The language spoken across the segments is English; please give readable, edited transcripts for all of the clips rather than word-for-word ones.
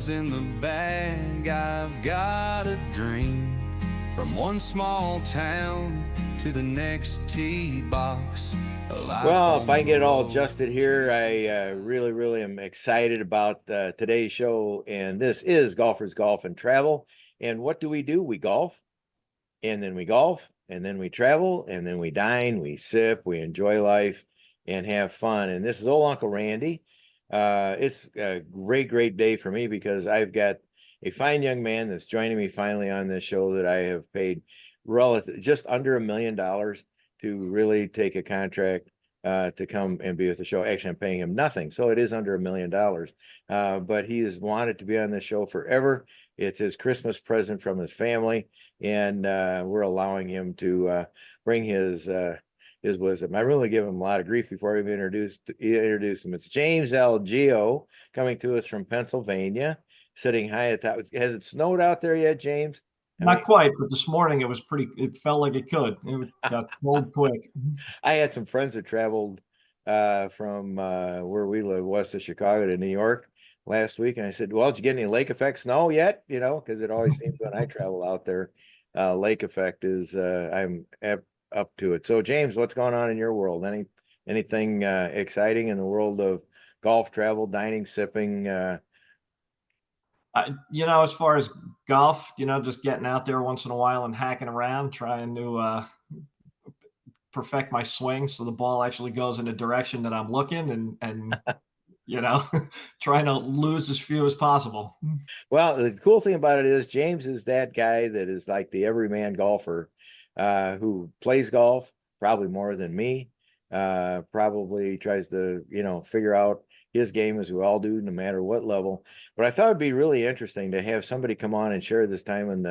clubs in the bag, I've got a dream. From one small town to the next tee box. Well, if I can get it all adjusted here, I really am excited about today's show. And this is Golfers Golf and Travel. And what do? We golf, and then we golf, and then we travel, and then we dine, we sip, we enjoy life, and have fun. And this is old Uncle Randy. It's a great day for me because I've got a fine young man that's joining me finally on this show that I have paid just under $1 million to really take a contract to come and be with the show. Actually, I'm paying him nothing, so it is under $1 million. But he has wanted to be on this show forever. It's his Christmas present from his family, and we're allowing him to bring his wisdom. I really give him a lot of grief before I even introduce him. It's James Algeo coming to us from Pennsylvania, sitting high atop. Has it snowed out there yet, James? Not quite, but this morning it felt like it could. It got cold quick. I had some friends that traveled from where we live, west of Chicago, to New York last week. And I said, well, did you get any lake effect snow yet? You know, because it always seems when I travel out there, lake effect is I'm up to it. So James, what's going on in your world? Anything exciting in the world of golf, travel, dining, sipping? As far as golf, just getting out there once in a while and hacking around, trying to perfect my swing so the ball actually goes in the direction that I'm looking, and trying to lose as few as possible. Well, the cool thing about it is James is that guy that is like the everyman golfer who plays golf probably more than me, probably tries to, figure out his game as we all do, no matter what level. But I thought it'd be really interesting to have somebody come on and share this time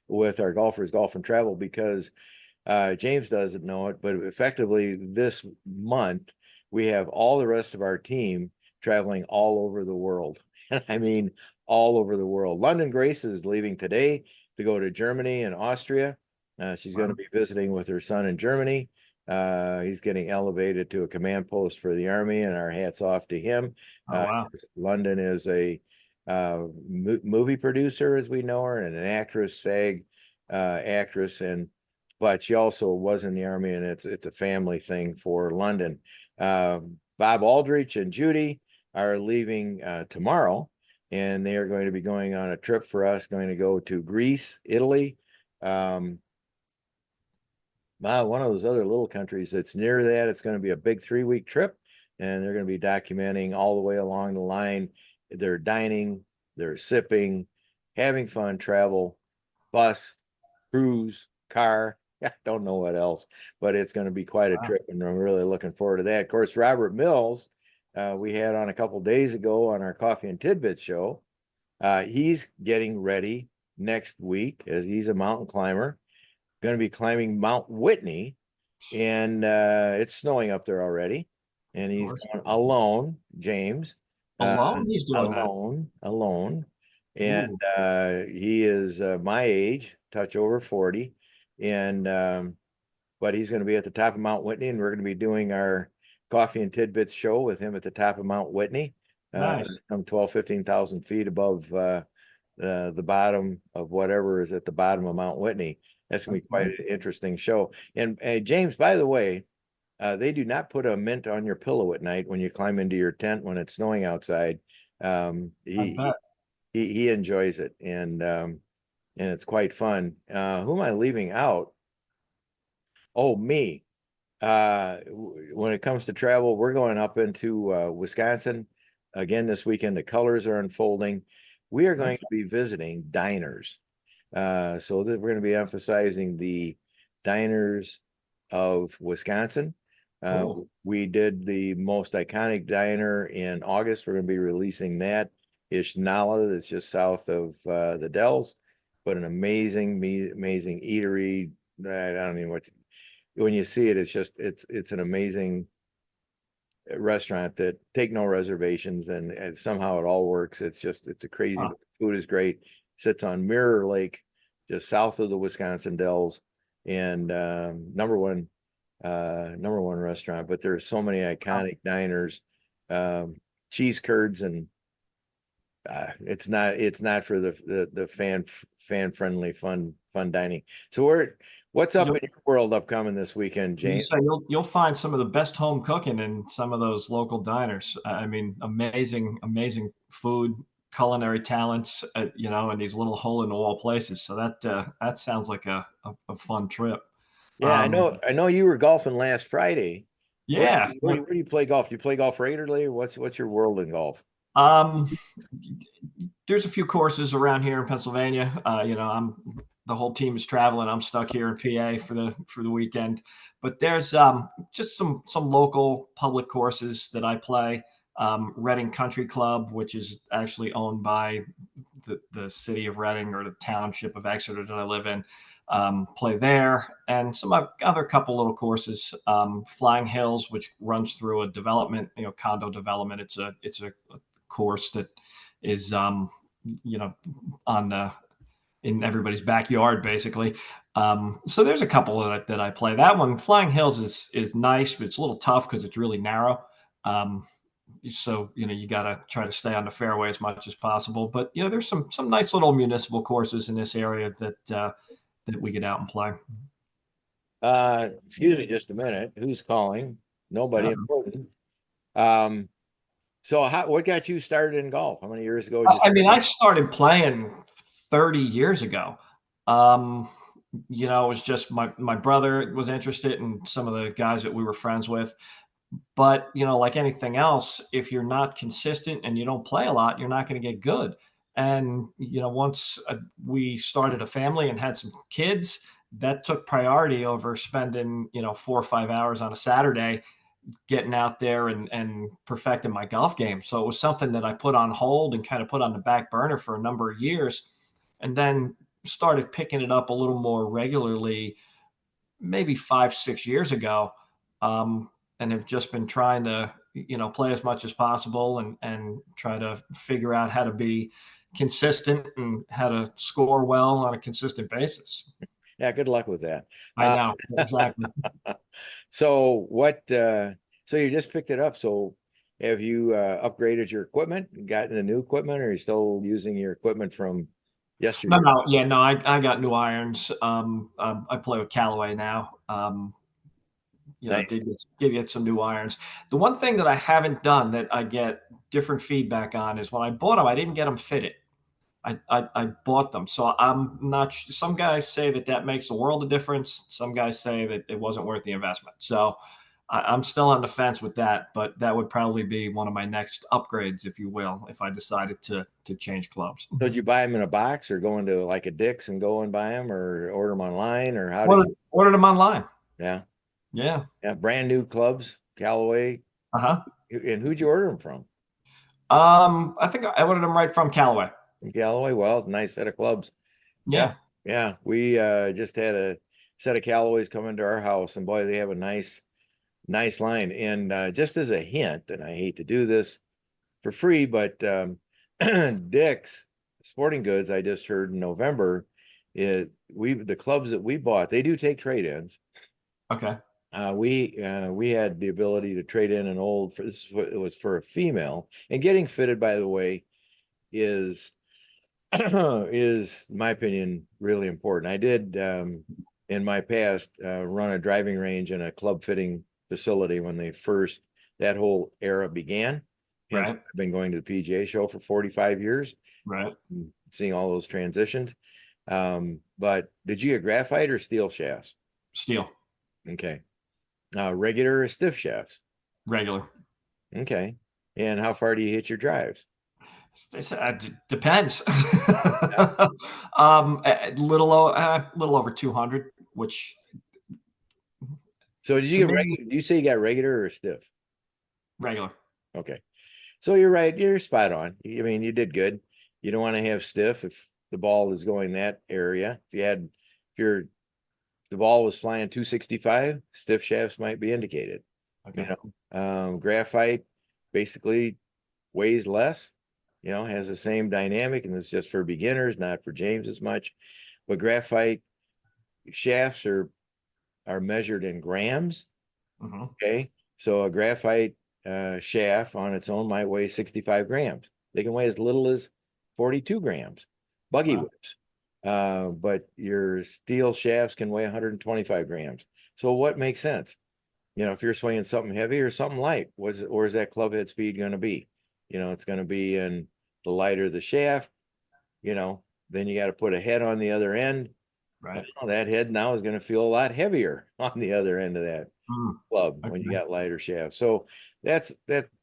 with our Golfers Golf and Travel, because James doesn't know it, but effectively this month we have all the rest of our team traveling all over the world. I mean, all over the world. London Grace is leaving today to go to Germany and Austria. She's going to be visiting with her son in Germany. He's getting elevated to a command post for the Army, and our hats off to him. Oh, wow. London is a movie producer, as we know her, and an actress, SAG actress, but she also was in the Army, and it's a family thing for London. Bob Aldrich and Judy are leaving tomorrow, and they are going to be going on a trip for us, going to go to Greece, Italy, one of those other little countries that's near that. It's going to be a big 3-week trip, and they're going to be documenting all the way along the line. They're dining, they're sipping, having fun, travel, bus, cruise, car. I don't know what else, but it's going to be quite a trip, and I'm really looking forward to that. Of course, Robert Mills, we had on a couple days ago on our Coffee and Tidbits show. He's getting ready next week, as he's a mountain climber, going to be climbing Mount Whitney, and it's snowing up there already, and he's going alone, James. Alone? He's doing alone. And he is my age, touch over 40, and but he's going to be at the top of Mount Whitney, and we're going to be doing our Coffee and Tidbits show with him at the top of Mount Whitney. Nice. Some 15,000 feet above the bottom of whatever is at the bottom of Mount Whitney. That's going to be quite an interesting show. And James, by the way, they do not put a mint on your pillow at night when you climb into your tent when it's snowing outside. He enjoys it, and it's quite fun. Who am I leaving out? Oh, me. When it comes to travel, we're going up into Wisconsin again this weekend. The colors are unfolding. We are going to be visiting diners. So that we're going to be emphasizing the diners of Wisconsin. Cool. We did the most iconic diner in August. We're going to be releasing that. Ishnala, that's just south of the Dells, but an amazing eatery. I don't even when you see it, it's an amazing restaurant that take no reservations, and somehow it all works. It's a crazy. The food is great. Sits on Mirror Lake, just south of the Wisconsin Dells, and number one restaurant. But there's so many iconic diners, cheese curds and It's not for the fan friendly fun dining. So what's up You'll, in your world upcoming this weekend, you James? say you'll find some of the best home cooking in some of those local diners. I mean, amazing food, culinary talents, in these little hole in the wall places. So that sounds like a fun trip. Yeah, Um, I know you were golfing last Friday. yeah. Where do you play golf? Do you play golf regularly, or what's your world in golf? Um, there's a few courses around here in Pennsylvania. The whole team is traveling. I'm stuck here in PA for the weekend. But there's just some local public courses that I play. Reading Country Club, which is actually owned by the city of Reading or the township of Exeter that I live in. Play there, and some other couple little courses. Flying Hills, which runs through a development, condo development. It's a course that is you know on the in everybody's backyard basically. So there's a couple that I play. That one, Flying Hills, is nice, but it's a little tough because it's really narrow. So you got to try to stay on the fairway as much as possible. But there's some nice little municipal courses in this area that we get out and play. Excuse me just a minute. Who's calling? Nobody Uh, important. Um, so what got you started in golf? How many years ago did you I mean, start? I started playing 30 years ago. Um, it was just my brother was interested in some of the guys that we were friends with. But, like anything else, if you're not consistent and you don't play a lot, you're not going to get good. And, once we started a family and had some kids, that took priority over spending, 4 or 5 hours on a Saturday getting out there and perfecting my golf game. So it was something that I put on hold and kind of put on the back burner for a number of years, and then started picking it up a little more regularly, maybe 5, 6 years ago. And have just been trying to, play as much as possible and try to figure out how to be consistent and how to score well on a consistent basis. Yeah, good luck with that. I know exactly. So so you just picked it up. So have you upgraded your equipment and gotten the new equipment, or are you still using your equipment from No, yesteryear? no, yeah, no. I got new irons. I play with Callaway now. Nice. Did get some new irons. The one thing that I haven't done that I get different feedback on is when I bought them, I didn't get them fitted. I bought them, so I'm not. Some guys say that makes a world of difference. Some guys say that it wasn't worth the investment. So I'm still on the fence with that, but that would probably be one of my next upgrades, if you will, if I decided to change clubs. So did you buy them in a box, or go into like a Dick's and go and buy them, or order them online, or how did you? Ordered them online. Yeah, Yeah. yeah, brand new clubs, Callaway. Uh-huh. And who'd you order them from? I think I ordered them right from Callaway. From Callaway. Well, nice set of clubs. Yeah, Yeah. yeah. We just had a set of Callaways come into our house, and boy, they have a nice line. And just as a hint, and I hate to do this for free, but Dick's Sporting Goods, I just heard in November, the clubs that we bought, they do take trade-ins. Okay. We had the ability to trade in an old, it was for a female, and getting fitted, by the way, is is, in my opinion, really important. I did in my past run a driving range and a club fitting facility when that whole era began. Hence, Right. I've been going to the PGA show for 45 years, Right. seeing all those transitions. But did you get graphite or steel shafts? Steel. Okay. Regular or stiff shafts? Regular. Okay. And how far do you hit your drives? Depends. Yeah. Little over 200, which So did to you get me, regular? Do you say you got regular or stiff? regular. Okay. So you're right. You're spot on. I mean, you did good. You don't want to have stiff if the ball is going that area. If the ball was flying 265, stiff shafts might be indicated. Okay. Graphite basically weighs less, has the same dynamic, and it's just for beginners, not for James as much. But graphite shafts are measured in grams. Mhm. Okay. So a graphite shaft on its own might weigh 65 grams. They can weigh as little as 42 grams, buggy Wow. whips. But your steel shafts can weigh 125 grams. So what makes sense? You know, if you're swinging something heavy or something light, where's that club head speed going to be? You know, it's going to be in the lighter the shaft, you know, then you got to put a head on the other end. Right. Well, that head now is going to feel a lot heavier on the other end of that Mm, club when you okay. got lighter shafts. So that's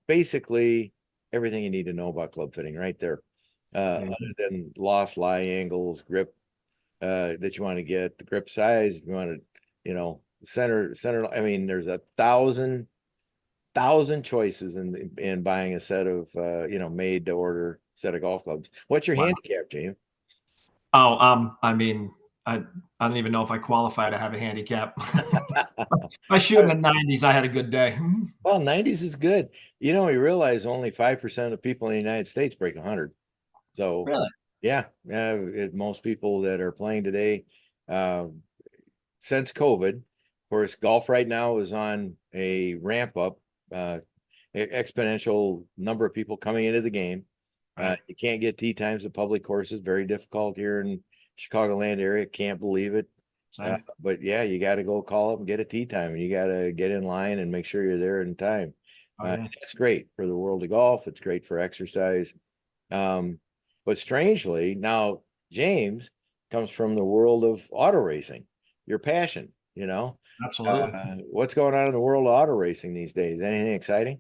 basically everything you need to know about club fitting right there. There you Other than loft, lie angles, grip that you want to get, the grip size, if you want to, you know, center. I mean, there's 1,000 choices in buying a set of you know, made to order set of golf clubs. What's your Wow. handicap, James? Oh, I mean, I don't even know if I qualify to have a handicap. I shoot in the 90s. I had a good day. Well, 90s is good. You know, you realize only 5% of the people in the United States break 100. So, Really? yeah, most people that are playing today, uh, since COVID, of course, golf right now is on a ramp up, exponential number of people coming into the game. Right. You can't get tee times at public courses, very difficult here in Chicagoland area. Can't believe it. Same. But yeah, you got to go call up and get a tee time, and you got to get in line and make sure you're there in time. Oh, yeah. That's great for the world of golf. It's great for exercise. Um, but strangely, now James comes from the world of auto racing, your passion, you know. Absolutely. What's going on in the world of auto racing these days? Anything exciting?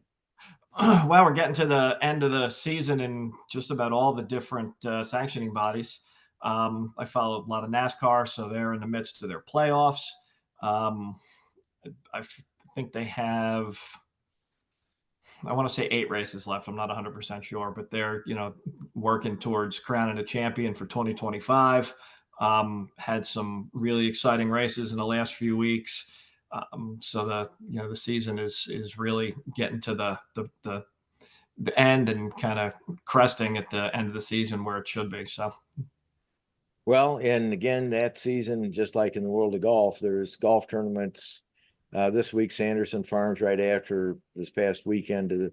Well, we're getting to the end of the season in just about all the different sanctioning bodies. I follow a lot of NASCAR, so they're in the midst of their playoffs. Um, think they have, I want to say 8 races left. I'm not 100% sure, but they're, working towards crowning a champion for 2025. Had some really exciting races in the last few weeks. So the season is really getting to the end and kind of cresting at the end of the season where it should be. So, Well, and again, that season, just like in the world of golf, there's golf tournaments. This week, Sanderson Farms, right after this past weekend, an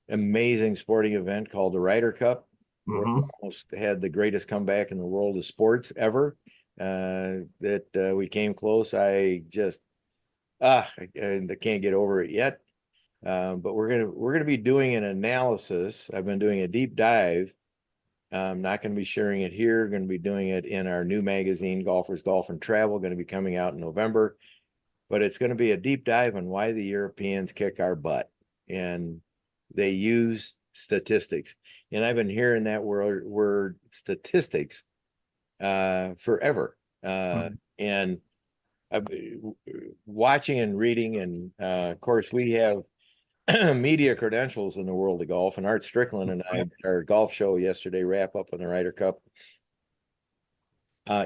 amazing sporting event called the Ryder Cup, where we almost had the greatest comeback in the world of sports ever. That we came close. I just I can't get over it yet. But we're gonna be doing an analysis. I've been doing a deep dive. I'm not going to be sharing it here. Going to be doing it in our new magazine, Golfers, Golf and Travel, going to be coming out in November. But it's going to be a deep dive on why the Europeans kick our butt. And they use statistics. And I've been hearing that word statistics forever. And I've been watching and reading. And of course, we have media credentials in the world of golf, and Art Strickland and I, our golf show yesterday, wrap up on the Ryder Cup.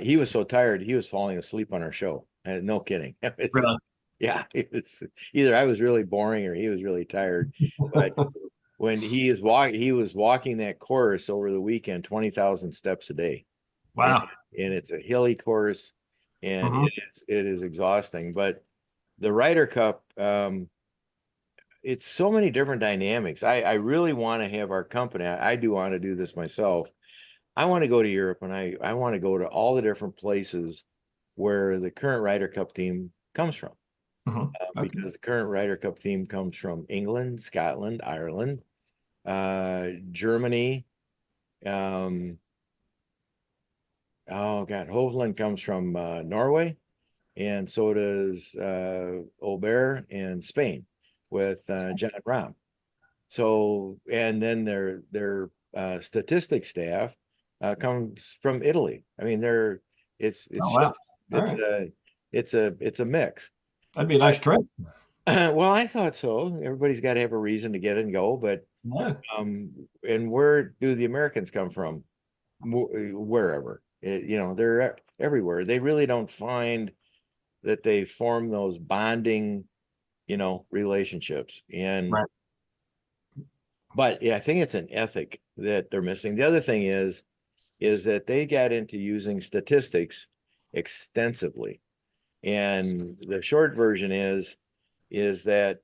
He was so tired, he was falling asleep on our show. No kidding. really. Yeah, it was either I was really boring or he was really tired. But when he was walking that course over the weekend, 20,000 steps a day. Wow. And it's a hilly course, and Mhm. it is exhausting. But the Ryder Cup, it's so many different dynamics. I really want to have our company. I do want to do this myself. I want to go to Europe, and I want to go to all the different places where the current Ryder Cup team comes from. Mhm. Okay. Because the current Ryder Cup team comes from England, Scotland, Ireland, Germany. Oh God, Hovland comes from Norway, and so does Aubert in Spain with John Rahm. So, and then their statistics staff comes from Italy. I mean, it's Oh, just wow. All right. it's a mix. That'd be a nice trip. Well, I thought so. Everybody's got to have a reason to get and go, but Yeah. and where do the Americans come from? Wherever. They're everywhere. They really don't find that they form those bonding, relationships. Right. But yeah, I think it's an ethic that they're missing. The other thing is that they got into using statistics extensively. And the short version is that,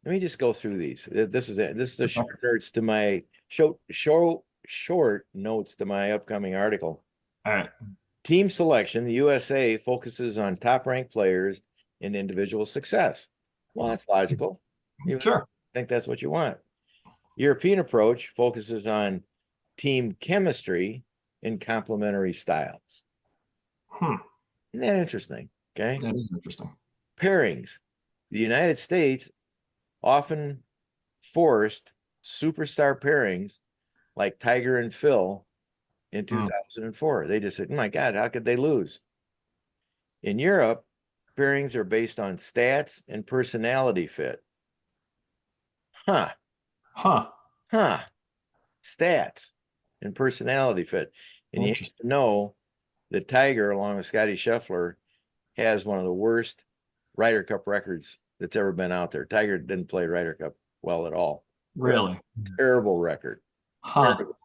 let me just go through these. This is it. This is the Okay. short notes to my short notes to my upcoming article. All right. Team selection, the USA focuses on top-ranked players and individual success. Well, that's logical. You Sure. think that's what you want. European approach focuses on team chemistry and complementary styles. Isn't that interesting? Okay. That is interesting. Pairings. The United States often forced superstar pairings like Tiger and Phil in 2004. They just said, oh my God, how could they lose? In Europe, pairings are based on stats and personality fit. Huh. Stats and personality fit. And you have to know that Tiger, along with Scotty Scheffler, has one of the worst Ryder Cup records that's ever been out there. Tiger didn't play Ryder Cup well at all. Really? Terrible record. Terrible.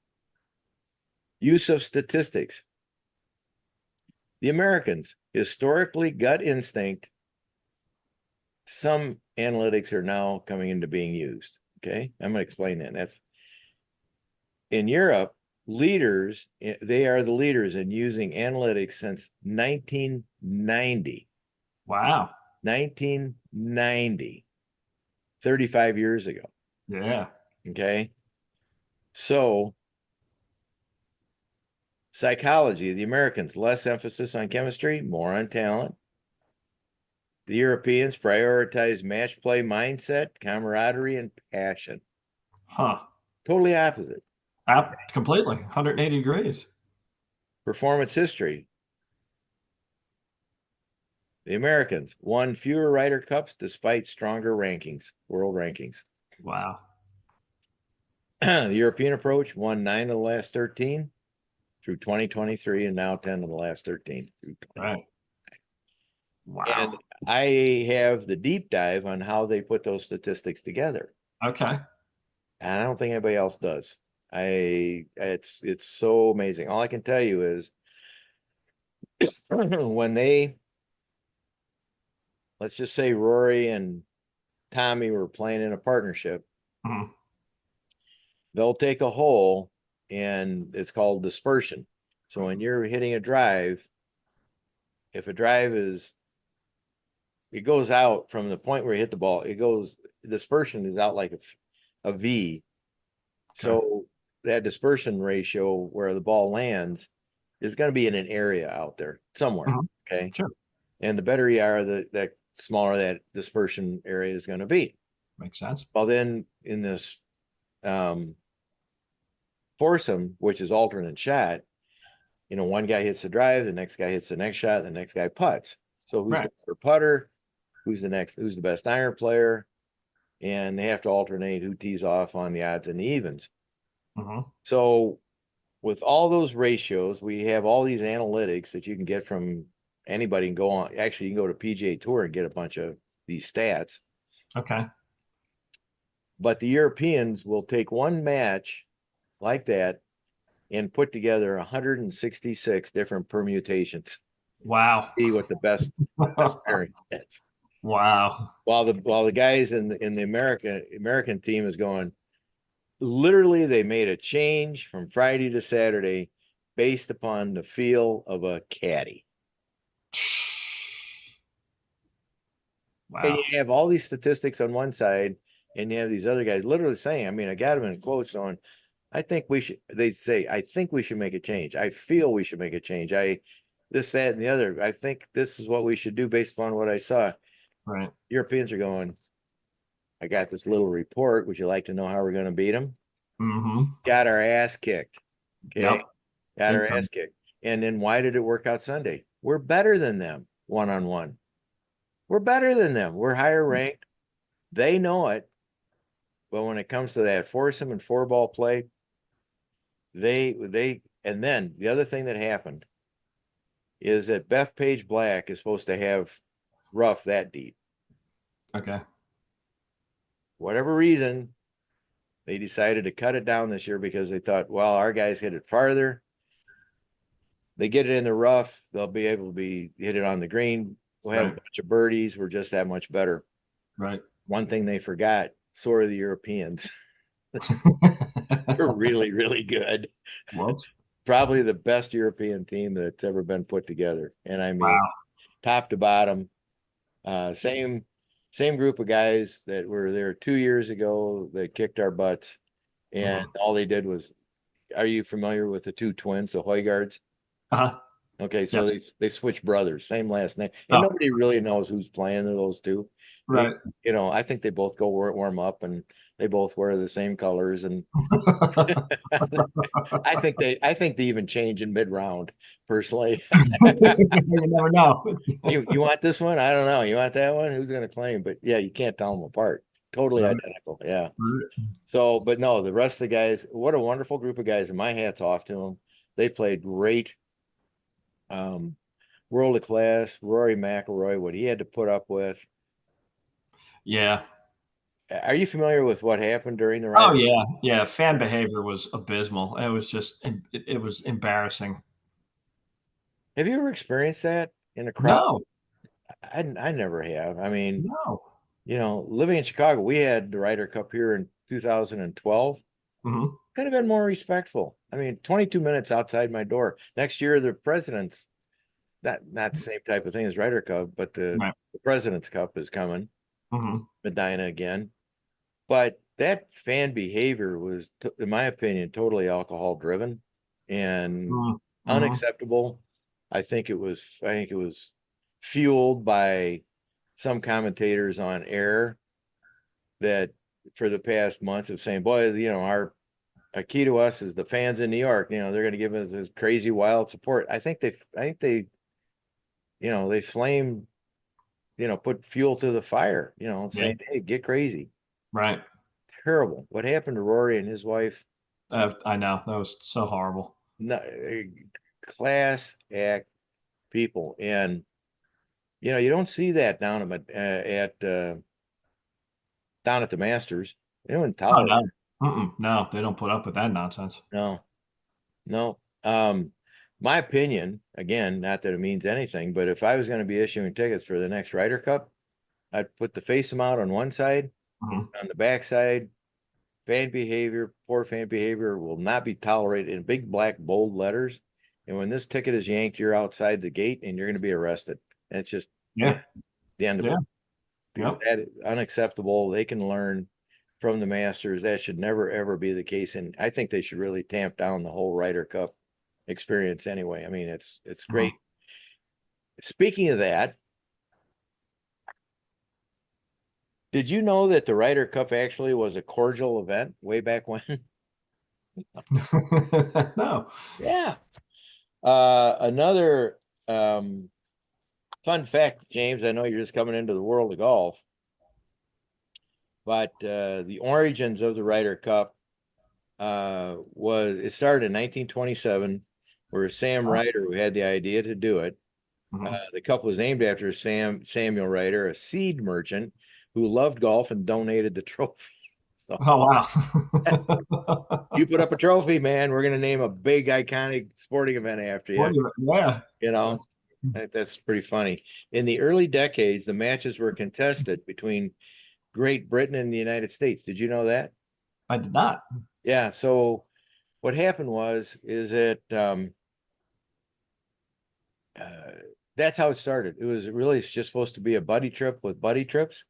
Use of statistics. The Americans, historically gut instinct. Some analytics are now coming into being used. Okay, I'm going to explain that. That's in Europe. Leaders, they are the leaders in using analytics since 1990. Wow. 1990, 35 years ago. Yeah. Okay. So, psychology, the Americans, less emphasis on chemistry, more on talent. The Europeans prioritize match play mindset, camaraderie, and passion. Totally opposite. Completely. 180 degrees. Performance history. The Americans won fewer Ryder Cups despite stronger rankings, world rankings. Wow. The European approach won 9 of the last 13 through 2023, and now 10 of the last 13 through 20. Right. Wow. And I have the deep dive on how they put those statistics together. Okay. And I don't think anybody else does. It's so amazing. All I can tell you is when they, let's just say Rory and Tommy were playing in a partnership, they'll take a hole and it's called dispersion. So when you're hitting a drive, if a drive is, it goes out from the point where you hit the ball, it goes, dispersion is out like a V. So that dispersion ratio where the ball lands is going to be in an area out there somewhere. Okay. Sure. And the better you are, the smaller that dispersion area is going to be. Makes sense. Well, then in this foursome, which is alternate shot, you know, one guy hits the drive, the next guy hits the next shot, the next guy putts. So who's the better putter? Who's the best iron player? And they have to alternate who tees off on the odds and the evens. So with all those ratios, we have all these analytics that you can get from anybody and go on. Actually, you can go to PGA Tour and get a bunch of these stats. Okay. But the Europeans will take one match like that and put together 166 different permutations. Wow. See what the best pairing is. Wow. While the guys in the American team is going, literally they made a change from Friday to Saturday based upon the feel of a caddy. Wow. And you have all these statistics on one side, and you have these other guys literally saying, I mean, I got them in quotes going, I think we should make a change. I feel we should make a change. This, that, and the other. I think this is what we should do based upon what I saw. Right. Europeans are going, I got this little report. Would you like to know how we're going to beat them? Got our ass kicked. Okay. Yep. Got our ass kicked. And then why did it work out Sunday? We're better than them one-on-one. We're better than them. We're higher ranked. They know it. But when it comes to that foursome and four ball play, and then the other thing that happened is that Bethpage Black is supposed to have rough that deep. Okay. Whatever reason, they decided to cut it down this year because they thought, well, our guys hit it farther. They get it in the rough, they'll be able to hit it on the green. We'll have a bunch of birdies. We're just that much better. Right. One thing they forgot, so are the Europeans. They're really, really good. Whoops. Probably the best European team that's ever been put together. And I mean, Wow. top to bottom, same group of guys that were there 2 years ago that kicked our butts. And Mhm. all they did was, are you familiar with the two twins, the Hoygards? Uh-huh. Okay, so Yes. they switched brothers, same last name, and Oh, nobody really knows who's playing those two. They, right. I think they both go warm up, and they both wear the same colors, and I think they even change in mid round. Personally, You never know. you want this one? I don't know. You want that one? Who's going to claim? But yeah, you can't tell them apart. Totally Right. identical. Yeah. Right. So, but no, the rest of the guys, what a wonderful group of guys, and my hat's off to them. They played great. Um, World of class, Rory McIlroy, what he had to put up with. Yeah. Are you familiar with what happened during the Oh Ryder? yeah. Yeah. Fan behavior was abysmal. It was just it was embarrassing. Have you ever experienced that in a crowd? No, I never have. I mean, no. living in Chicago, we had the Ryder Cup here in 2012. Hmm. Could have been more respectful. I mean, 22 minutes outside my door. Next year, the president's not the same type of thing as Ryder Cup, but Right. the President's Cup is coming, Hmm. Medina again. But that fan behavior was, in my opinion, totally alcohol driven and Mm-hmm. unacceptable. I think it was fueled by some commentators on air that for the past months of saying, boy, our key to us is the fans in New York. They're going to give us this crazy wild support. I think they, they flame, put fuel to the fire, Yeah. saying, hey, get crazy. Right. Terrible. What happened to Rory and his wife? I know that was so horrible. No, class act people, and you don't see that down at the Masters. They don't Oh tolerate no. it. No, they don't put up with that nonsense. No, no. My opinion, again, not that it means anything, but if I was going to be issuing tickets for the next Ryder Cup, I'd put the face amount on one side, Hmm. on the back side, poor fan behavior will not be tolerated in big black bold letters. And when this ticket is yanked, you're outside the gate and you're going to be arrested. That's just Yeah. the end of Yeah. it. Because Yep. that is unacceptable. They can learn from the Masters. That should never ever be the case. And I think they should really tamp down the whole Ryder Cup experience anyway. I mean, it's Mhm. great. Speaking of that, did you know that the Ryder Cup actually was a cordial event way back when? No. Yeah. Another fun fact, James, I know you're just coming into the world of golf, but the origins of the Ryder Cup it started in 1927, where Sam Ryder, who had the idea to do it. Mhm. The cup was named after Samuel Ryder, a seed merchant who loved golf and donated the trophy. So Oh wow. you put up a trophy, man. We're going to name a big iconic sporting event after you. Yeah. You know, that's pretty funny. In the early decades, the matches were contested between Great Britain and the United States. Did you know that? I did not. Yeah. So what happened is that uh, that's how it started. It was really just supposed to be a buddy trip with buddy trips.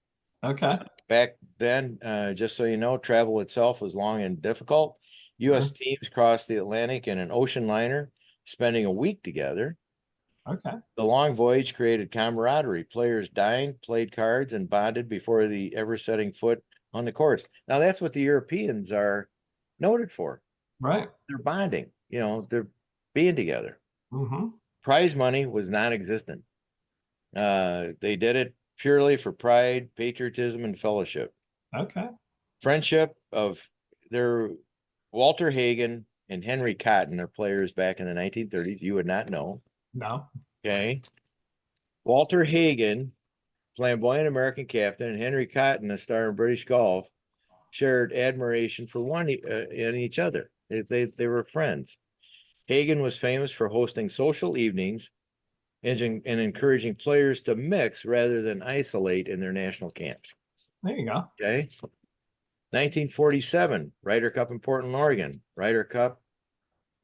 Okay. Back then, just so you know, travel itself was long and difficult. U.S. Sure. teams crossed the Atlantic in an ocean liner, spending a week together. Okay. The long voyage created camaraderie. Players dined, played cards, and bonded before the ever setting foot on the course. Now, that's what the Europeans are noted for. Right. They're bonding, they're being together. Hmm. Prize money was non existent. They did it purely for pride, patriotism, and fellowship. Okay. Friendship of their Walter Hagen and Henry Cotton are players back in the 1930s. You would not know. No. Okay. Walter Hagen, flamboyant American captain, and Henry Cotton, a star in British golf, shared admiration for one in each other. They were friends. Hagen was famous for hosting social evenings and encouraging players to mix rather than isolate in their national camps. There you go. Okay. 1947, Ryder Cup in Portland, Oregon. Ryder Cup.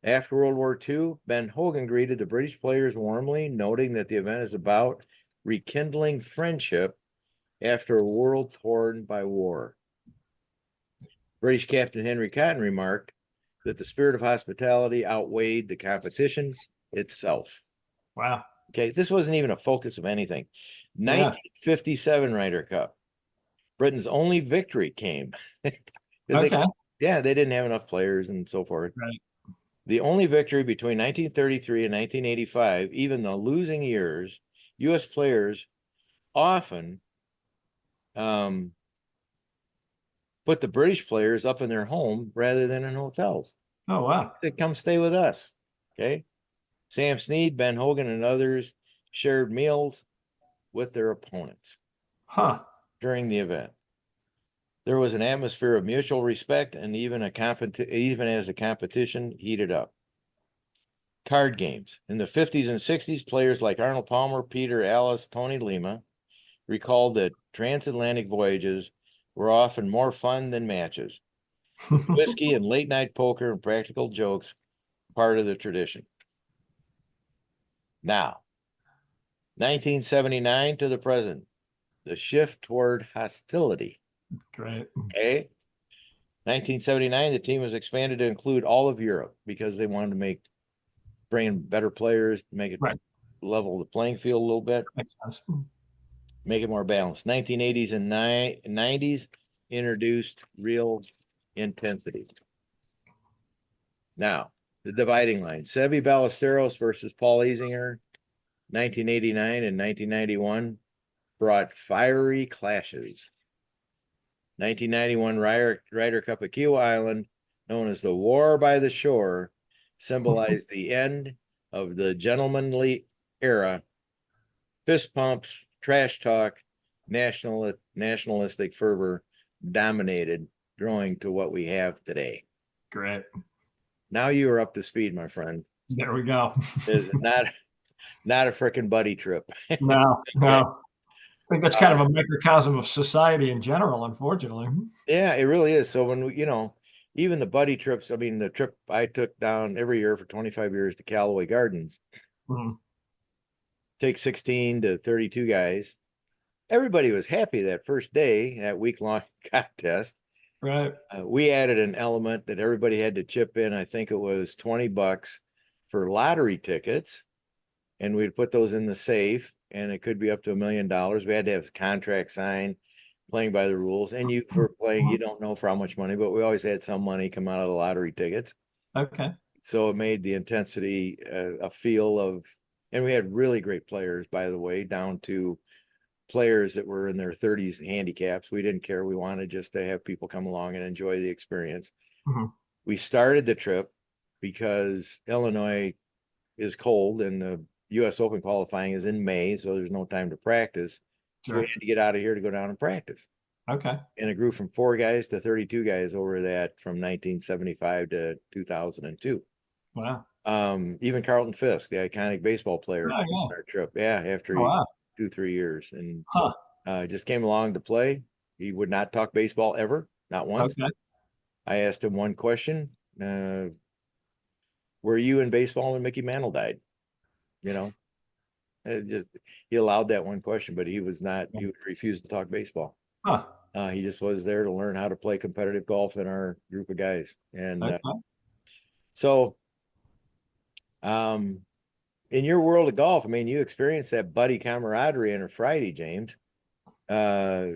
After World War II, Ben Hogan greeted the British players warmly, noting that the event is about rekindling friendship after a world torn by war. British Captain Henry Cotton remarked that the spirit of hospitality outweighed the competition itself. Wow. Okay, this wasn't even a focus of anything. Yeah. 1957 Ryder Cup. Britain's only victory came. Okay. They didn't have enough players and so forth. Right. The only victory between 1933 and 1985, even the losing years, U.S. players often put the British players up in their home rather than in hotels. Oh, wow. They come stay with us. Okay. Sam Snead, Ben Hogan, and others shared meals with their opponents Huh. during the event. There was an atmosphere of mutual respect, and even as the competition heated up. Card games. In the 50s and 60s, players like Arnold Palmer, Peter Allis, Tony Lima recalled that transatlantic voyages were often more fun than matches. Whiskey and late night poker and practical jokes, part of the tradition. Now, 1979 to the present, the shift toward hostility. Great. Okay. 1979, the team was expanded to include all of Europe because they wanted to bring in better players, make it Right. level the playing field a little bit, Makes sense. make it more balanced. 1980s and 90s introduced real intensity. Now, the dividing line. Seve Ballesteros versus Paul Azinger, 1989 and 1991, brought fiery clashes. 1991 Ryder Cup at Kiawah Island, known as the War by the Shore, symbolized the end of the gentlemanly era. Fist pumps, trash talk, nationalistic fervor dominated, growing to what we have today. Great. Now you are up to speed, my friend. There we go. It's not a freaking buddy trip. No. I think that's kind of a microcosm of society in general, unfortunately. Yeah, it really is. So when even the buddy trips, I mean, the trip I took down every year for 25 years to Callaway Gardens, take 16 to 32 guys. Everybody was happy that first day, that week-long contest. Right. We added an element that everybody had to chip in. I think it was $20 for lottery tickets, and we'd put those in the safe, and it could be up to $1 million. We had to have a contract signed, playing by the rules. And for playing, you don't know for how much money, but we always had some money come out of the lottery tickets. Okay. So it made the intensity a feel of, and we had really great players, by the way, down to players that were in their 30s handicaps. We didn't care. We wanted just to have people come along and enjoy the experience. We started the trip because Illinois is cold and the U.S. Open qualifying is in May, so there's no time to practice. So we had to get out of here to go down and practice. Okay. And it grew from 4 guys to 32 guys over that from 1975 to 2002. Wow. Even Carlton Fisk, the iconic baseball player, on our trip. Yeah, after 2-3 years, and just came along to play. He would not talk baseball ever, not once. Okay. I asked him one question: "Were you in baseball when Mickey Mantle died?" He allowed that one question, but he was not. He would refuse to talk baseball. He just was there to learn how to play competitive golf in our group of guys, and so. In your world of golf, I mean, you experienced that buddy camaraderie on a Friday, James. Yeah.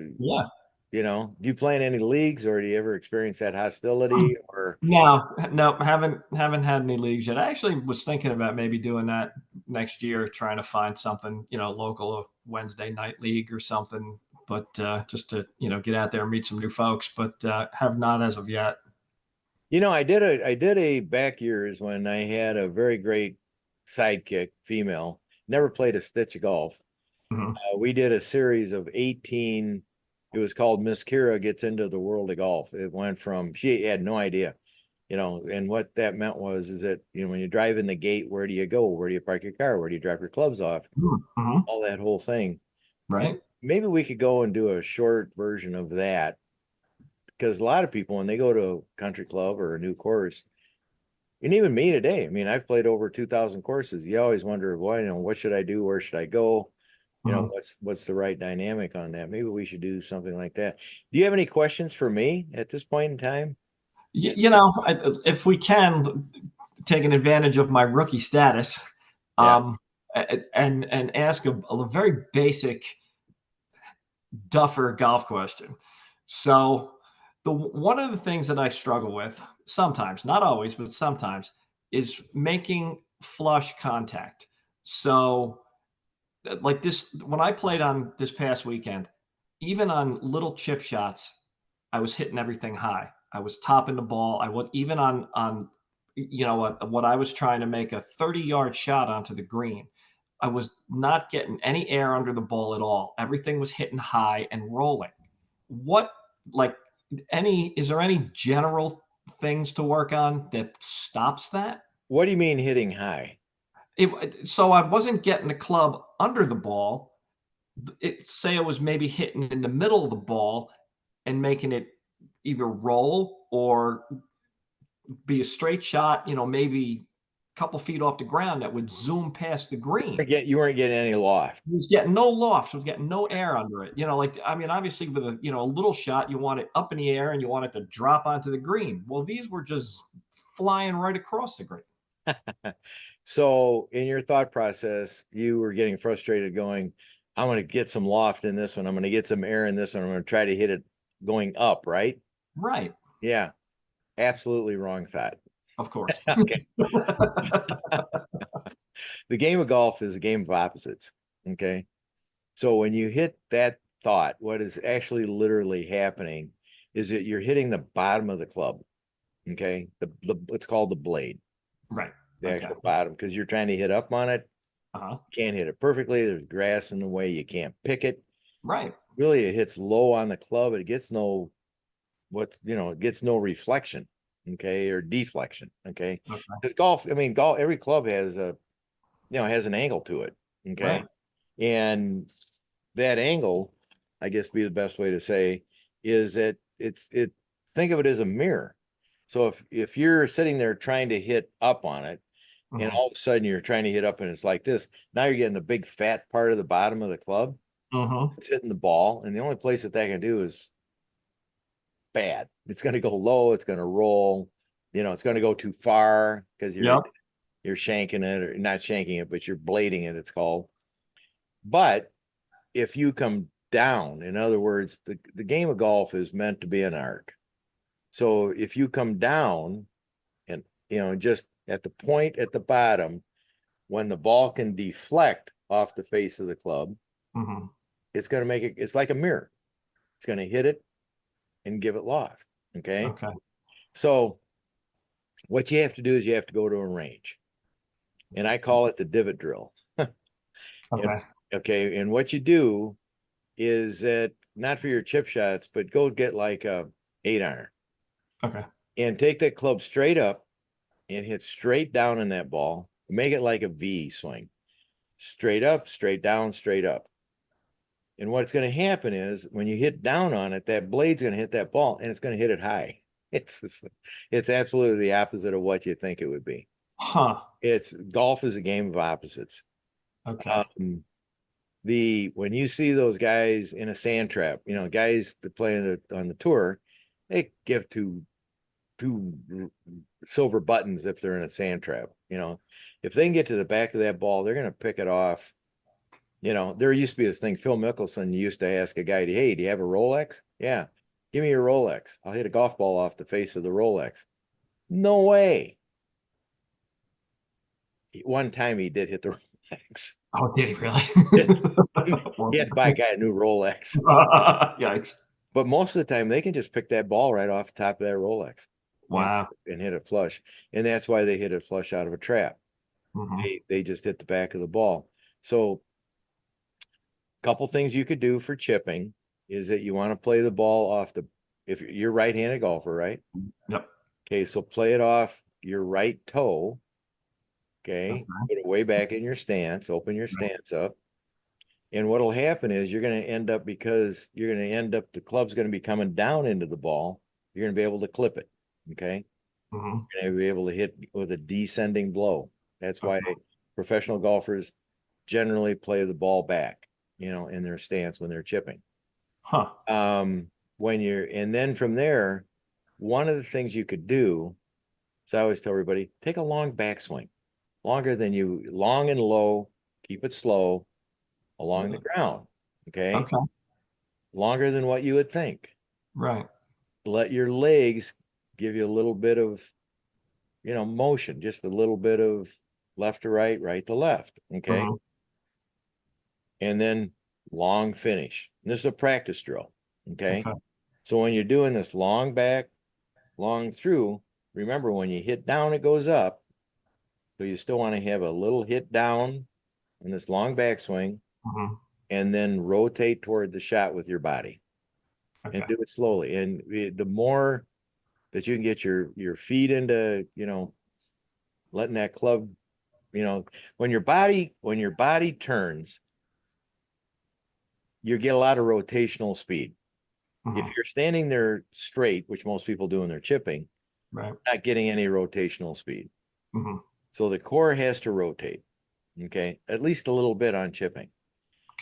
Do you play in any leagues, or do you ever experience that hostility? Or No, haven't had any leagues yet. I actually was thinking about maybe doing that next year, trying to find something, local, a Wednesday night league or something, but just to, get out there and meet some new folks, but have not as of yet. I did a back years when I had a very great sidekick, female, never played a stitch of golf. We did a series of 18. It was called Miss Kira Gets Into the World of Golf. It went from, she had no idea, and what that meant is that, when you drive in the gate, where do you go? Where do you park your car? Where do you drop your clubs off? All that whole thing. Right. And maybe we could go and do a short version of that, because a lot of people, when they go to a country club or a new course, and even me today, I mean, I've played over 2,000 courses. You always wonder, well, what should I do? Where should I go? Mhm. What's the right dynamic on that? Maybe we should do something like that. Do you have any questions for me at this point in time? If we can, taking advantage of my rookie status, Yeah. and ask a very basic duffer golf question. So, the one of the things that I struggle with sometimes, not always, but sometimes, is making flush contact. So, like this, when I played on this past weekend, even on little chip shots, I was hitting everything high. I was topping the ball. I was even on what I was trying to make a 30-yard shot onto the green. I was not getting any air under the ball at all. Everything was hitting high and rolling. What like any is there any general things to work on that stops that? What do you mean hitting high? So I wasn't getting the club under the ball. Say I was maybe hitting in the middle of the ball and making it either roll or be a straight shot, maybe a couple feet off the ground that would zoom past the green. You weren't getting any loft. He was getting no loft. He was getting no air under it. Obviously with a little shot, you want it up in the air and you want it to drop onto the green. Well, these were just flying right across the green. So in your thought process, you were getting frustrated going, I'm going to get some loft in this one. I'm going to get some air in this one. I'm going to try to hit it going up, right? Right. Yeah. Absolutely wrong thought. Of course. Okay. The game of golf is a game of opposites. Okay. So when you hit that thought, what is actually literally happening is that you're hitting the bottom of the club. Okay. It's called the blade, Right. the Okay. actual bottom, because you're trying to hit up on it. Uh-huh. Can't hit it perfectly. There's grass in the way. You can't pick it. Right. Really, it hits low on the club. It gets it gets no reflection. Okay. Or deflection. Okay. Okay. Because golf, every club has has an angle to it. Okay. Right. And that angle, I guess be the best way to say, is that think of it as a mirror. So if you're sitting there trying to hit up on it, and Mhm. all of a sudden you're trying to hit up and it's like this, now you're getting the big fat part of the bottom of the club. Mhm. It's hitting the ball, and the only place that can do is bad. It's going to go low. It's going to roll. It's going to go too far because Yep. you're shanking it, or not shanking it, but you're blading it. It's called. But if you come down, in other words, the game of golf is meant to be an arc. So if you come down and, just at the point at the bottom, when the ball can deflect off the face of the club, Mhm. it's going to make it, it's like a mirror. It's going to hit it and give it loft. Okay. Okay. So what you have to do is you have to go to a range, and I call it the divot drill. Okay. Okay. And what you do is that, not for your chip shots, but go get like a 8-iron Okay. and take that club straight up and hit straight down in that ball. Make it like a V swing. Straight up, straight down, straight up. And what's going to happen is when you hit down on it, that blade's going to hit that ball and it's going to hit it high. It's absolutely the opposite of what you think it would be. Huh. Golf is a game of opposites. Okay. When you see those guys in a sand trap, guys that play on the tour, they give two silver buttons if they're in a sand trap. If they can get to the back of that ball, they're going to pick it off. There used to be this thing, Phil Mickelson used to ask a guy, hey, do you have a Rolex? Yeah. Give me your Rolex. I'll hit a golf ball off the face of the Rolex. No way. One time he did hit the Rolex. Oh, did he really? He had to buy a guy a new Rolex. Yikes. But most of the time, they can just pick that ball right off the top of that Rolex. Wow. And hit it flush. And that's why they hit it flush out of a trap. Mhm. They just hit the back of the ball. So a couple things you could do for chipping is that you want to play the ball off if you're a right-handed golfer, right? Yep. Okay, so play it off your right toe. Okay, Okay. put it way back in your stance, open your stance up. And what'll happen is you're going to end up, the club's going to be coming down into the ball. you're going to be able to clip it. Okay. Mm-hmm. You're going to be able to hit with a descending blow. That's why professional golfers generally play the ball back, in their stance when they're chipping. Huh. And then from there, one of the things you could do, so I always tell everybody, take a long backswing, long and low, keep it slow along the ground. Okay. Okay. Longer than what you would think. Right. Let your legs give you a little bit of, motion, just a little bit of left to right, right to left. Okay. Mm-hmm. And then long finish. And this is a practice drill. Okay. Okay. So when you're doing this long back, long through, remember when you hit down, it goes up. So you still want to have a little hit down in this long backswing, Mm-hmm. and then rotate toward the shot with your body. Okay. And do it slowly. And the more that you can get your feet into, letting that club, when your body turns, you get a lot of rotational speed. Mm-hmm. If you're standing there straight, which most people do when they're chipping, Right. not getting any rotational speed. Mm-hmm. So the core has to rotate, okay, at least a little bit on chipping.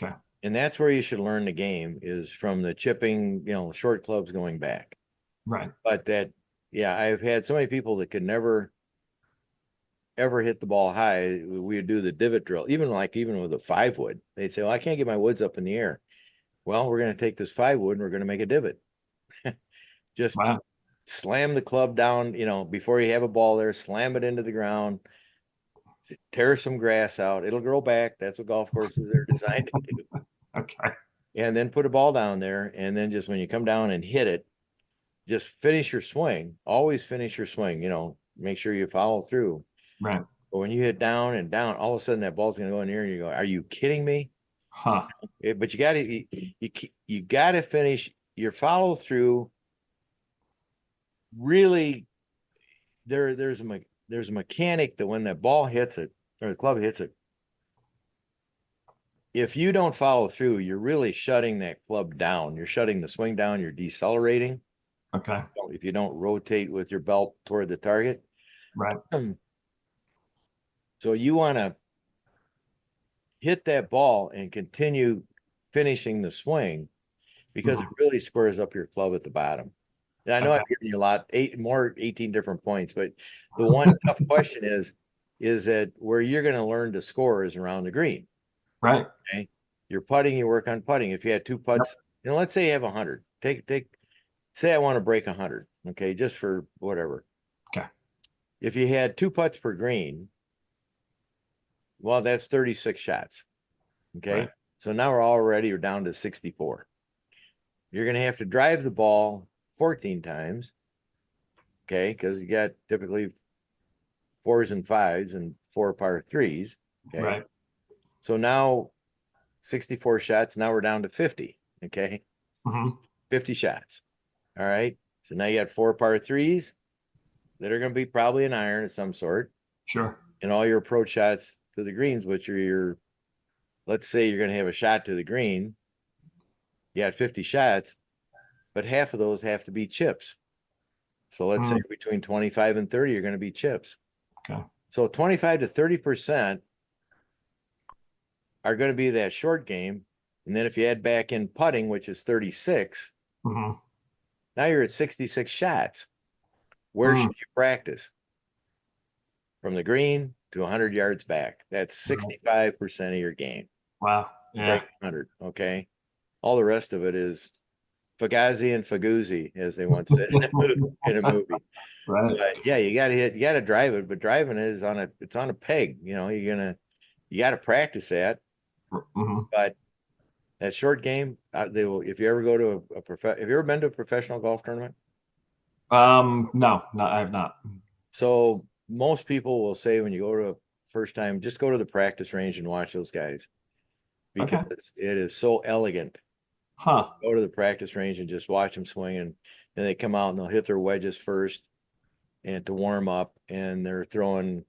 Okay. And that's where you should learn the game, is from the chipping, short clubs going back. Right. But I've had so many people that could never ever hit the ball high. We would do the divot drill, even with a 5-wood. They'd say, well, I can't get my woods up in the air. Well, we're going to take this 5-wood and we're going to make a divot. Just Wow. slam the club down, before you have a ball there, slam it into the ground, tear some grass out. It'll grow back. That's what golf courses are designed to do. Okay. And then put a ball down there. And then just when you come down and hit it, just finish your swing. Always finish your swing, make sure you follow through. Right. But when you hit down and down, all of a sudden that ball's going to go in there and you go, are you kidding me? Huh. But you got to finish your follow through. Really, there's a mechanic that when that ball hits it, or the club hits it, if you don't follow through, you're really shutting that club down. You're shutting the swing down. You're decelerating. Okay. If you don't rotate with your belt toward the target. Right. So you want to hit that ball and continue finishing the swing, because it really squares up your club at the bottom. And I know I've given you a lot, 18 different points, but the one tough question is that where you're going to learn to score is around the green. Right. Okay. You're putting, you work on putting. If you had 2 putts, let's say you have 100, say I want to break 100. Okay. Just for whatever. Okay. If you had 2 putts per green, well, that's 36 shots. Okay. Right. So now you're down to 64. You're going to have to drive the ball 14 times. Okay. Because you got typically 4s and 5s and 4 par 3s. Okay. Right. So now 64 shots. Now we're down to 50. Okay. Mm-hmm. 50 shots. All right. So now you got 4 par 3s that are going to be probably an iron of some sort. Sure. And all your approach shots to the greens, which are let's say you're going to have a shot to the green. You got 50 shots, but half of those have to be chips. So let's say between 25 and 30 are going to be chips. Okay. So 25 to 30% are going to be that short game. And then if you add back in putting, which is 36, now you're at 66 shots. Where should you practice? From the green to 100 yards back. That's 65% of your game. Wow. Yeah. 100. Okay. All the rest of it is Fugazi and Faguzzi, as they once said in a movie. Right. But yeah, you got to drive it, but driving it is it's on a peg. You got to practice that. But that short game, if you ever go to have you ever been to a professional golf tournament? No, I have not. So most people will say when you go to first time, just go to the practice range and watch those guys, because it is so elegant. Huh. Go to the practice range and just watch them swing, and then they come out and they'll hit their wedges first and to warm up, and they're throwing,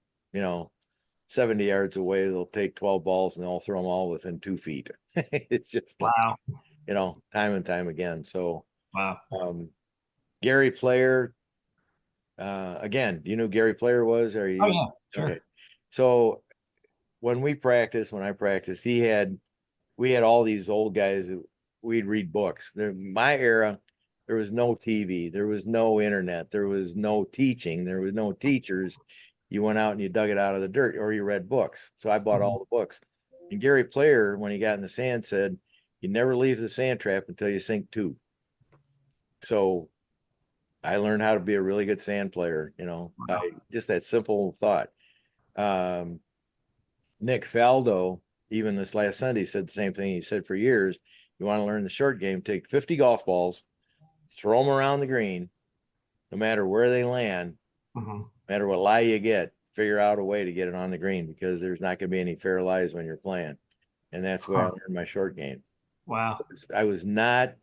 70 yards away. They'll take 12 balls and they'll throw them all within 2 feet. It's just wow. time and time again. So, wow. Gary Player. Again, do you know who Gary Player was? Are Oh you yeah, sure. okay? So when I practiced, we had all these old guys that we'd read books. My era, there was no TV, there was no internet, there was no teaching, there was no teachers. You went out and you dug it out of the dirt, or you read books. So I bought all the books. And Gary Player, when he got in the sand, said, "You never leave the sand trap until you sink two." So I learned how to be a really good sand player, just that simple thought. Um, Nick Faldo, even this last Sunday, said the same thing. He said, for years, you want to learn the short game, take 50 golf balls, throw them around the green, no matter where they land, no matter what lie you get, figure out a way to get it on the green, because there's not going to be any fair lies when you're playing. And that's where I learned my short game. Wow. I was not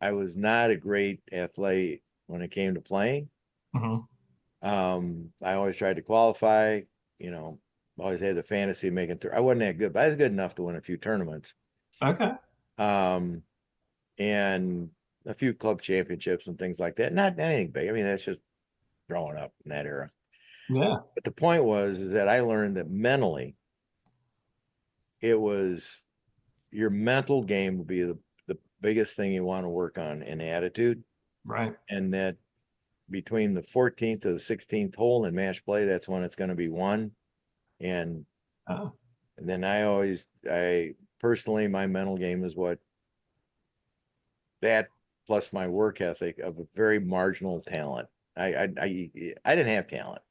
a great athlete when it came to playing. I always tried to qualify, always had the fantasy of making I wasn't that good, but I was good enough to win a few tournaments. Okay. And a few club championships and things like that. Not anything big. I mean, that's just growing up in that era. Yeah. But the point is that I learned that mentally, it was your mental game would be the biggest thing you want to work on, in attitude. Right. And that between the 14th to the 16th hole in match play, that's when it's going to be won. And then I personally, my mental game is what that, plus my work ethic of a very marginal talent. I didn't have talent.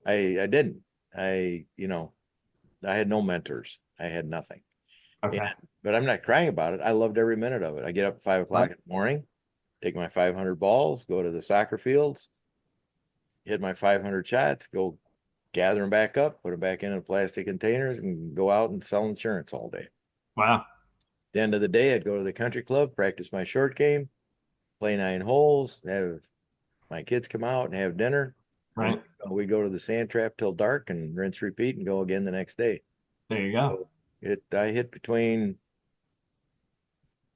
I didn't. I had no mentors. I had nothing. Okay. But I'm not crying about it. I loved every minute of it. I get up at 5 o'clock in the morning, take my 500 balls, go to the soccer fields, hit my 500 shots, go gather them back up, put them back into the plastic containers, and go out and sell insurance all day. Wow. At the end of the day, I'd go to the country club, practice my short game, play 9 holes, have my kids come out and have dinner. Right. And we go to the sand trap till dark and rinse, repeat, and go again the next day. There you go. So I hit between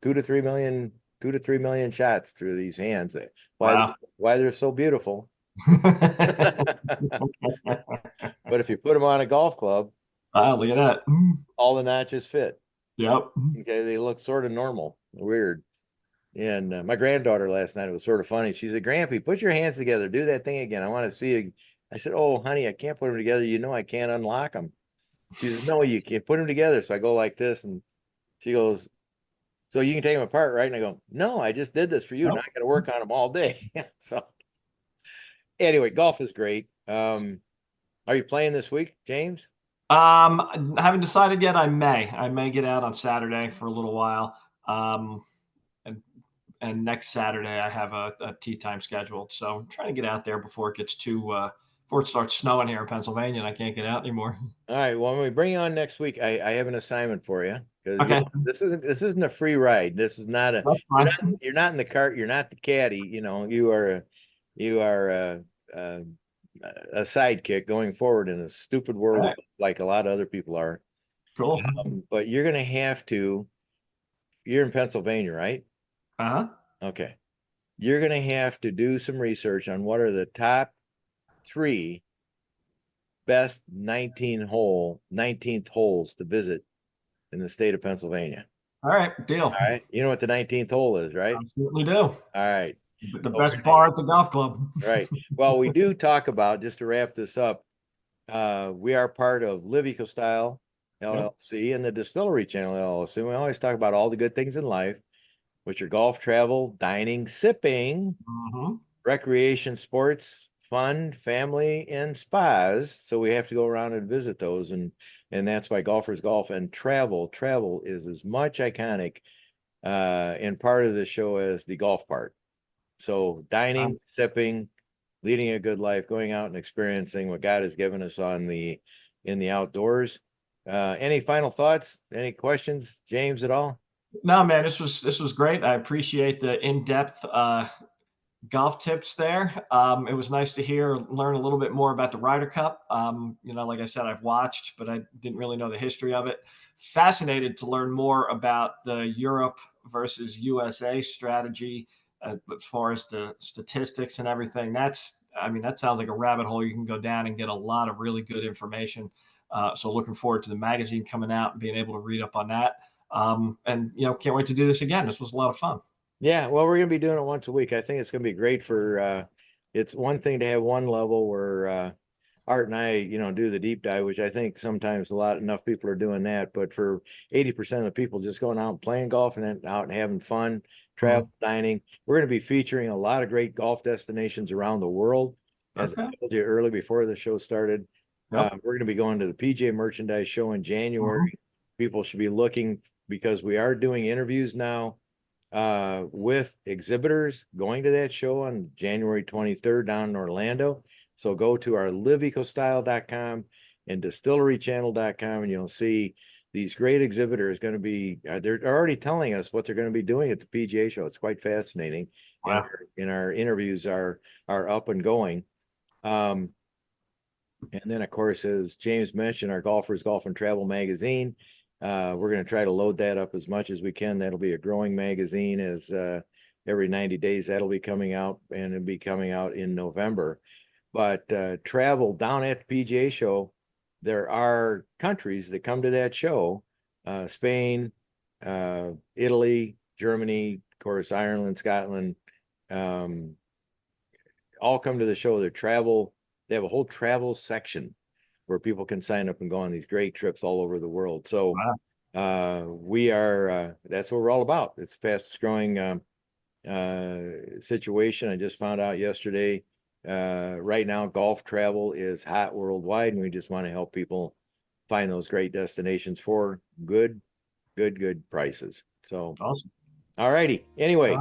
2 to 3 million shots through these hands. Wow. Why they're so beautiful. But if you put them on a golf club, Wow, look at that. all the notches fit. Yep. Okay, they look sort of normal, weird. And my granddaughter last night, it was sort of funny. She said, "Grampy, put your hands together. Do that thing again. I want to see you." I said, "Oh, honey, I can't put them together. I can't unlock them." She says, "No, you can't put them together." So I go like this, and she goes, "So you can take them apart, right?" And I go, "No, I just did this for you. Now I got to work on them all day." So anyway, golf is great. Are you playing this week, James? I haven't decided yet. I may get out on Saturday for a little while. And next Saturday I have a tee time scheduled. So I'm trying to get out there before it gets before it starts snowing here in Pennsylvania and I can't get out anymore. All right. Well, when we bring you on next week, I have an assignment for you, because Okay. this isn't a free ride. This is not That's fine. you're not in the cart. You're not the caddy. You are a sidekick going forward in a stupid world, Right. like a lot of other people are. Cool. But you're going to have to. You're in Pennsylvania, right? Okay. You're going to have to do some research on what are the top 3 best 19th holes to visit in the state of Pennsylvania. All right. Deal. All right. You know what the 19th hole is, right? Absolutely do. All right. The best bar at the golf club. Right. Well, we do talk about, just to wrap this up, we are part of Live Eco Style LLC and the Distillery Channel LLC. We always talk about all the good things in life, which are golf, travel, dining, sipping, recreation, sports, fun, family, and spas. So we have to go around and visit those, and that's why Golfers Golf and travel is as much iconic in part of the show as the golf part. So dining, sipping, leading a good life, going out and experiencing what God has given us in the outdoors. Any final thoughts? Any questions, James, at all? No, man, this was great. I appreciate the in-depth golf tips there. It was nice to learn a little bit more about the Ryder Cup. Like I said, I've watched, but I didn't really know the history of it. Fascinated to learn more about the Europe versus USA strategy as far as the statistics and everything, I mean, that sounds like a rabbit hole you can go down and get a lot of really good information. So looking forward to the magazine coming out and being able to read up on that. And, can't wait to do this again. This was a lot of fun. Yeah, well, we're going to be doing it once a week. I think it's going to be great for, it's one thing to have one level where Art and I, do the deep dive, which I think sometimes enough people are doing that. But for 80% of the people just going out and playing golf and then out and having fun, travel, dining, we're going to be featuring a lot of great golf destinations around the world. As I told you early before the show started, we're going to be going to the PGA Merchandise Show in January. People should be looking because we are doing interviews now with exhibitors going to that show on January 23rd down in Orlando. So go to our liveecostyle.com and distillerychannel.com and you'll see these great exhibitors going to be, they're already telling us what they're going to be doing at the PGA show. It's quite fascinating. Wow. And our interviews are up and going. And then of course, as James mentioned, our Golfers Golf and Travel magazine, we're going to try to load that up as much as we can. That'll be a growing magazine as every 90 days that'll be coming out, and it'll be coming out in November. But travel down at the PGA show, there are countries that come to that show, Spain, Italy, Germany, of course, Ireland, Scotland, all come to the show. They have a whole travel section where people can sign up and go on these great trips all over the world. So we are, that's what we're all about. It's fastest growing situation. I just found out yesterday, right now, golf travel is hot worldwide, and we just want to help people find those great destinations for good prices. So, awesome. All righty. Anyway,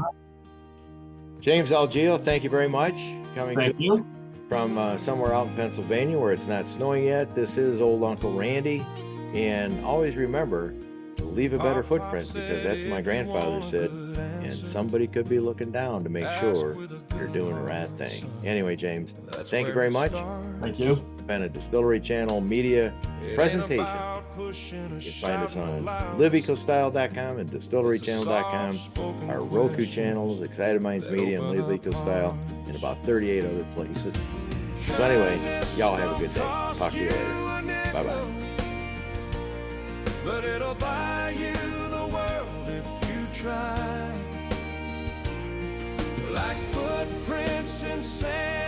James Algeo, thank you very much. Thank you. From somewhere out in Pennsylvania where it's not snowing yet. This is Old Uncle Randy. And always remember, leave a better footprint, because that's what my grandfather said. And somebody could be looking down to make sure you're doing the right thing. Anyway, James, thank you very much. Thank you. It's been a Distillery Channel media presentation. You can find us on liveecostyle.com and distillerychannel.com, our Roku channels, Excited Minds Media and Live Eco Style, and about 38 other places. So anyway, y'all have a good day. Talk to you later. Bye-bye. But it'll buy you the world if you try. Like footprints in sand.